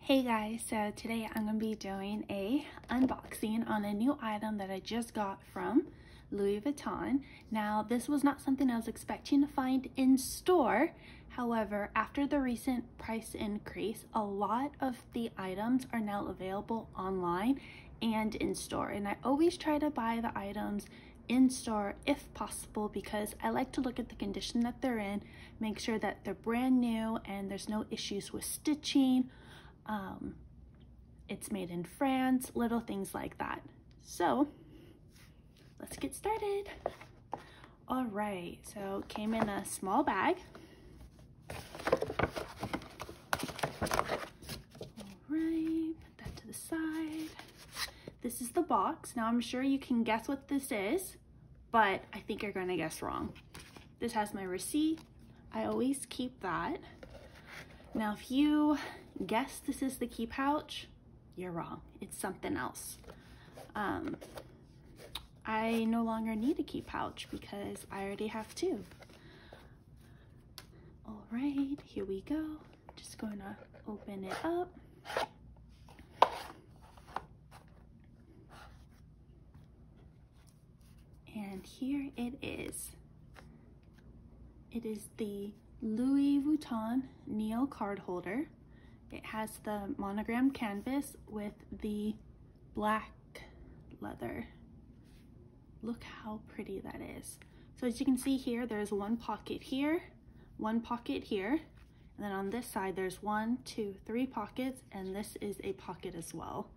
Hey guys, so today I'm going to be doing a unboxing on a new item that I just got from Louis Vuitton. Now, this was not something I was expecting to find in store. However, after the recent price increase, a lot of the items are now available online and in store. And I always try to buy the items in store if possible because I like to look at the condition that they're in, make sure that they're brand new and there's no issues with stitching. It's made in France, little things like that. So let's get started. All right, so it came in a small bag. All right, put that to the side. This is the box. Now I'm sure you can guess what this is, but I think you're gonna guess wrong. This has my receipt. I always keep that. Now, if you guess this is the key pouch, you're wrong. It's something else. I no longer need a key pouch because I already have two. All right, here we go. Just going to open it up. And here it is. It is the Louis Vuitton Neo card holder. It has the monogram canvas with the black leather. Look how pretty that is. So as you can see here, there's one pocket here, one pocket here, and then on this side there's 1, 2, 3 pockets, and this is a pocket as well.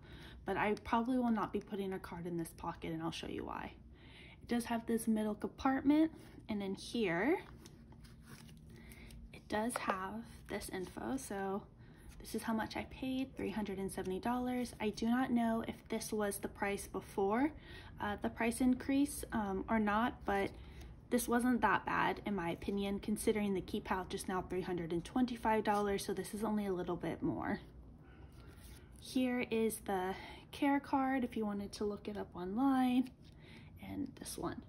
But I probably will not be putting a card in this pocket, and I'll show you why. It does have this middle compartment, and in here it does have this info. So this is how much I paid, $370. I do not know if this was the price before the price increase or not, but this wasn't that bad in my opinion, considering the key pouch is now $325, so this is only a little bit more. Here is the care card if you wanted to look it up online, and this one.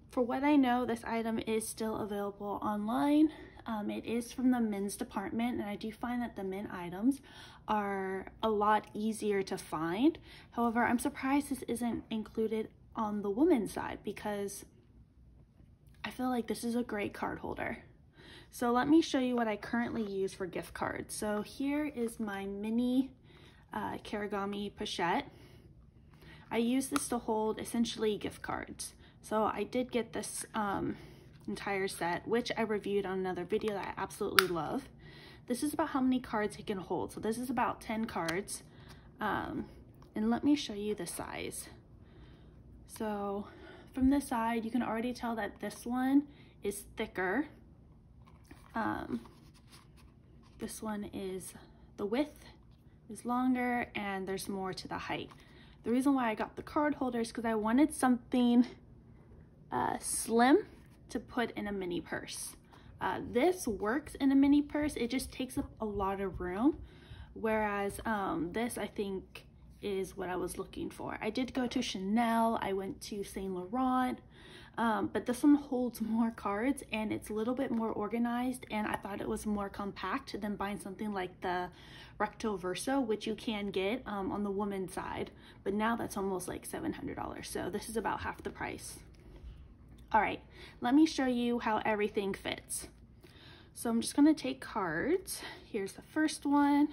For what I know, this item is still available online. It is from the men's department, and I do find that the men items are a lot easier to find. However, I'm surprised this isn't included on the women's side because I feel like this is a great card holder. So let me show you what I currently use for gift cards. So here is my mini Karigami pochette. I use this to hold essentially gift cards. So I did get this entire set, which I reviewed on another video that I absolutely love. This is about how many cards it can hold. So this is about 10 cards. And let me show you the size. So from this side, you can already tell that this one is thicker. This one is, the width is longer and there's more to the height. The reason why I got the card holder is because I wanted something slim to put in a mini purse. This works in a mini purse, it just takes up a lot of room, whereas this I think is what I was looking for. I did go to Chanel, I went to Saint Laurent, but this one holds more cards and it's a little bit more organized, and I thought it was more compact than buying something like the Recto Verso, which you can get on the woman's side, but now that's almost like $700, so this is about half the price. All right, let me show you how everything fits. So I'm just gonna take cards. Here's the first one,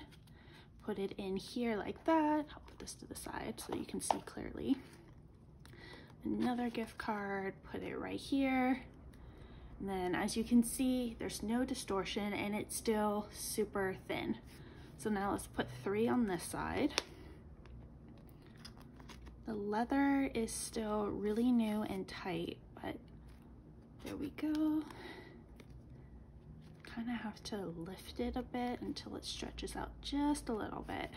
put it in here like that. I'll put this to the side so you can see clearly. Another gift card, put it right here. And then as you can see, there's no distortion and it's still super thin. So now let's put 3 on this side. The leather is still really new and tight, but there we go. Kind of have to lift it a bit until it stretches out just a little bit.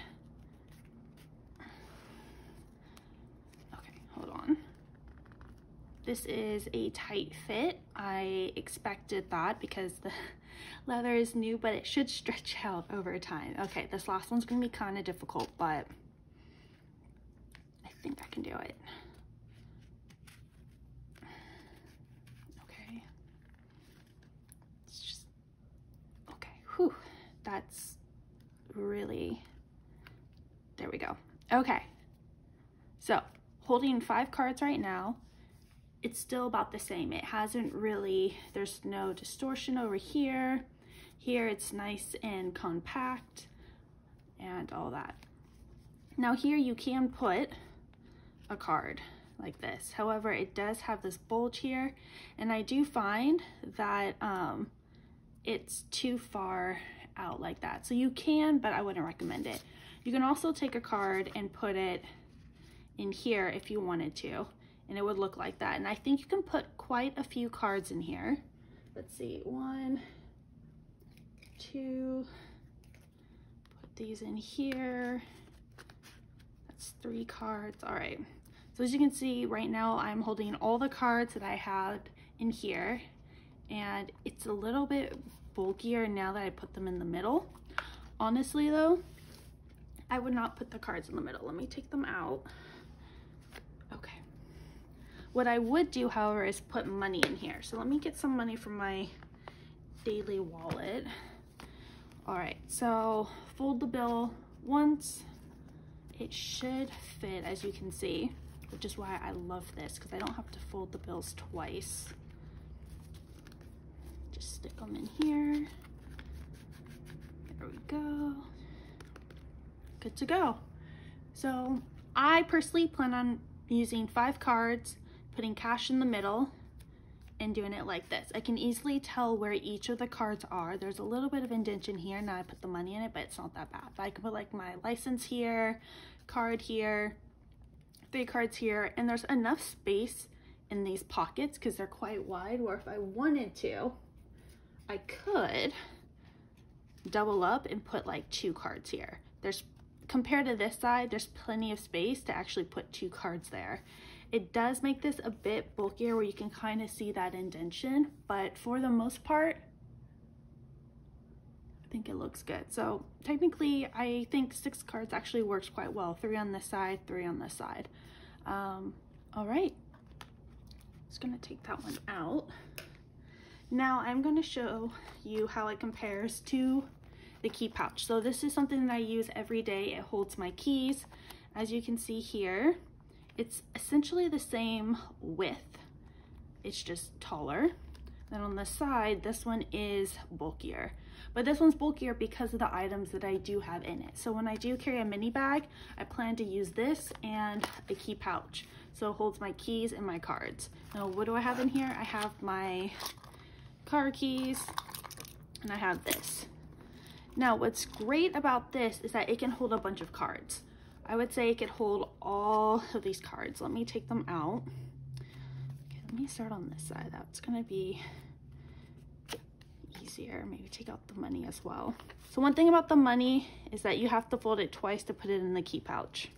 Okay, hold on. This is a tight fit. I expected that because the leather is new, but it should stretch out over time. Okay, this last one's gonna be kind of difficult, but I think I can do it. Okay. It's just, okay, whew, that's really, there we go. Okay, so holding 5 cards right now, it's still about the same. It hasn't really, there's no distortion over here. Here it's nice and compact and all that. Now here you can put a card like this. However, it does have this bulge here, and I do find that it's too far out like that. So you can, but I wouldn't recommend it. You can also take a card and put it in here if you wanted to, and it would look like that. And I think you can put quite a few cards in here. Let's see, 1, 2, put these in here. That's 3 cards. All right. So as you can see right now, I'm holding all the cards that I had in here, and it's a little bit bulkier now that I put them in the middle. Honestly though, I would not put the cards in the middle. Let me take them out. Okay. What I would do, however, is put money in here. So let me get some money from my daily wallet. All right, so fold the bill once. It should fit, as you can see, which is why I love this, because I don't have to fold the bills twice. Just stick them in here. There we go. Good to go. So I personally plan on using 5 cards, putting cash in the middle, and doing it like this. I can easily tell where each of the cards are. There's a little bit of indentation here. Now I put the money in it, but it's not that bad. But I can put like my license here, card here, 3 cards here, and there's enough space in these pockets because they're quite wide, where if I wanted to, I could double up and put like 2 cards here. Compared to this side, there's plenty of space to actually put 2 cards there. It does make this a bit bulkier where you can kind of see that indentation, but for the most part, I think it looks good. So technically, I think 6 cards actually works quite well. 3 on this side, 3 on this side. All right, just gonna take that one out. Now I'm gonna show you how it compares to the key pouch. So this is something that I use every day. It holds my keys. As you can see here, it's essentially the same width. It's just taller. Then on the side, this one is bulkier. But this one's bulkier because of the items that I do have in it. So when I do carry a mini bag, I plan to use this and a key pouch. So it holds my keys and my cards. Now what do I have in here? I have my car keys and I have this. Now what's great about this is that it can hold a bunch of cards. I would say it could hold all of these cards. Let me take them out. Okay, let me start on this side. That's gonna be easier. Maybe take out the money as well. So one thing about the money is that you have to fold it twice to put it in the key pouch.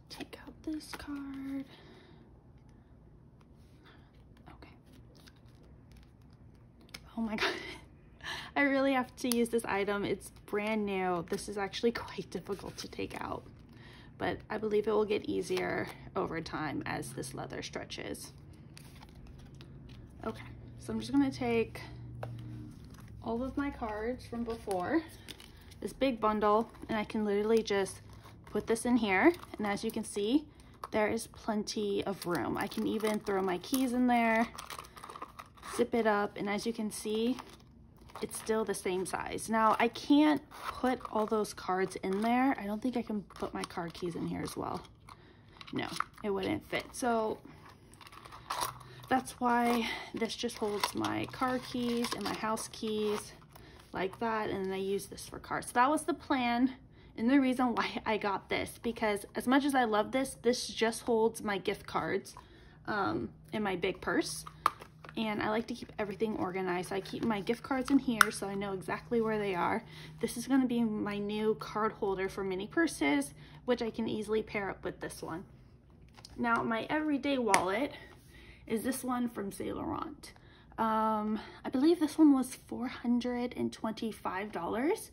Take out this card. Okay. Oh my God. I really have to use this item. It's brand new. This is actually quite difficult to take out, but I believe it will get easier over time as this leather stretches. Okay, so I'm just gonna take all of my cards from before, this big bundle, and I can literally just put this in here. And as you can see, there is plenty of room. I can even throw my keys in there, zip it up, and as you can see, it's still the same size. Now I can't put all those cards in there. I don't think I can put my car keys in here as well. No, it wouldn't fit. So that's why this just holds my car keys and my house keys like that. And then I use this for cars. So that was the plan and the reason why I got this, because as much as I love this, this just holds my gift cards in my big purse. And I like to keep everything organized. I keep my gift cards in here so I know exactly where they are. This is going to be my new card holder for mini purses, which I can easily pair up with this one. Now my everyday wallet is this one from Saint Laurent. I believe this one was $425,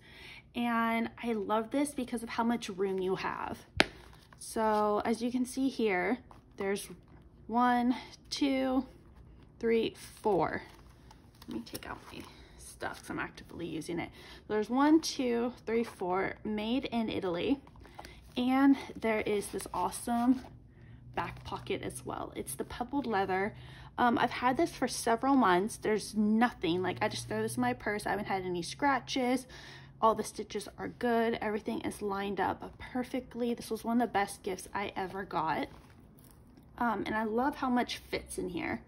and I love this because of how much room you have. So as you can see here, there's 1, 2, 3, 4. Let me take out my stuff because I'm actively using it. There's 1, 2, 3, 4, made in Italy. And there is this awesome back pocket as well. It's the pebbled leather. I've had this for several months. There's nothing, like I just throw this in my purse. I haven't had any scratches. All the stitches are good. Everything is lined up perfectly. This was one of the best gifts I ever got. And I love how much fits in here.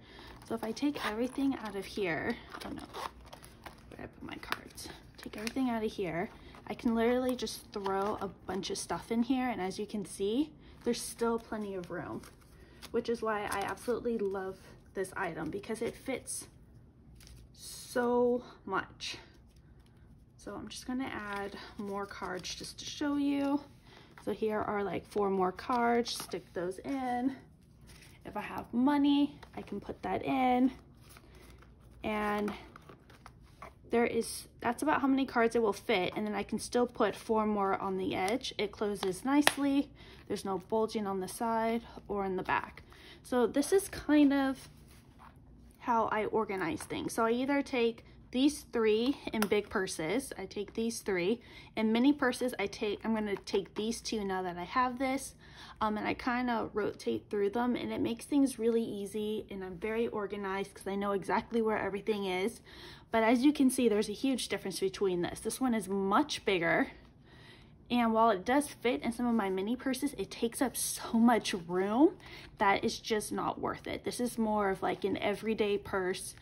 So if I take everything out of here, oh no, where did I put my cards? Take everything out of here. I can literally just throw a bunch of stuff in here, and as you can see, there's still plenty of room, which is why I absolutely love this item because it fits so much. So I'm just gonna add more cards just to show you. So here are like 4 more cards, stick those in. If I have money, I can put that in. And that's about how many cards it will fit, and then I can still put 4 more on the edge. It closes nicely. There's no bulging on the side or in the back. So this is kind of how I organize things. So I either take these 3 in big purses. I take these 3 in mini purses. I'm going to take these 2 now that I have this, and I kind of rotate through them, and it makes things really easy, and I'm very organized because I know exactly where everything is. But as you can see, there's a huge difference between this. This one is much bigger, and while it does fit in some of my mini purses, it takes up so much room that it's just not worth it. This is more of like an everyday purse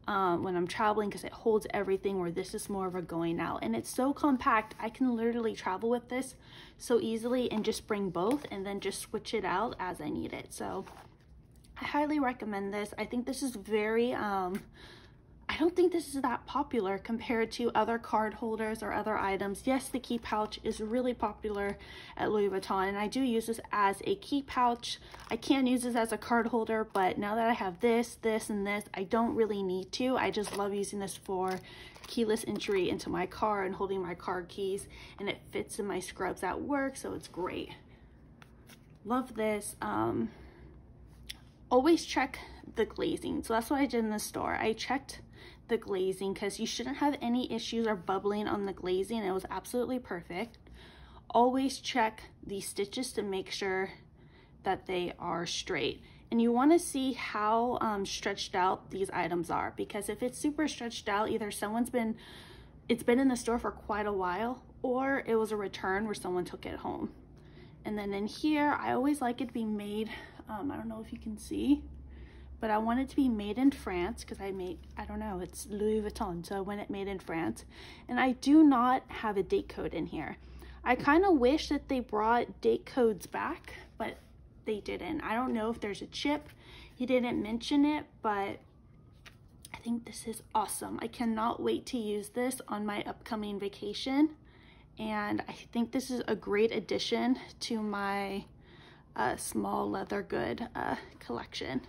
when I'm traveling because it holds everything, where this is more of a going out. And it's so compact, I can literally travel with this so easily and just bring both and then just switch it out as I need it. So I highly recommend this. I think this is very I don't think this is that popular compared to other card holders or other items. Yes, the key pouch is really popular at Louis Vuitton, and I do use this as a key pouch. I can use this as a card holder, but now that I have this, this, and this, I don't really need to. I just love using this for keyless entry into my car and holding my car keys, and it fits in my scrubs at work, so it's great. Love this. Always check the glazing. So that's what I did in the store. I checked the glazing because you shouldn't have any issues or bubbling on the glazing. It was absolutely perfect. Always check the stitches to make sure that they are straight. And you want to see how stretched out these items are, because if it's super stretched out, either it's been in the store for quite a while, or it was a return where someone took it home. And then in here, I always like it to be made, I don't know if you can see, but I want it to be made in France because I don't know, it's Louis Vuitton, so I want it made in France. And I do not have a date code in here. I kind of wish that they brought date codes back, but they didn't. I don't know if there's a chip. He didn't mention it, but I think this is awesome. I cannot wait to use this on my upcoming vacation. And I think this is a great addition to my small leather good collection.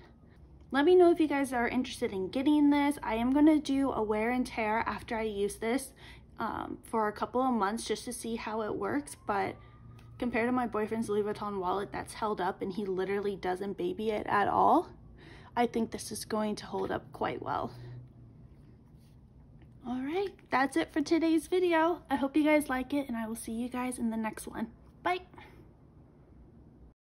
Let me know if you guys are interested in getting this. I am going to do a wear and tear after I use this for a couple of months just to see how it works. But compared to my boyfriend's Louis Vuitton wallet that's held up and he literally doesn't baby it at all, I think this is going to hold up quite well. All right, that's it for today's video. I hope you guys like it, and I will see you guys in the next one.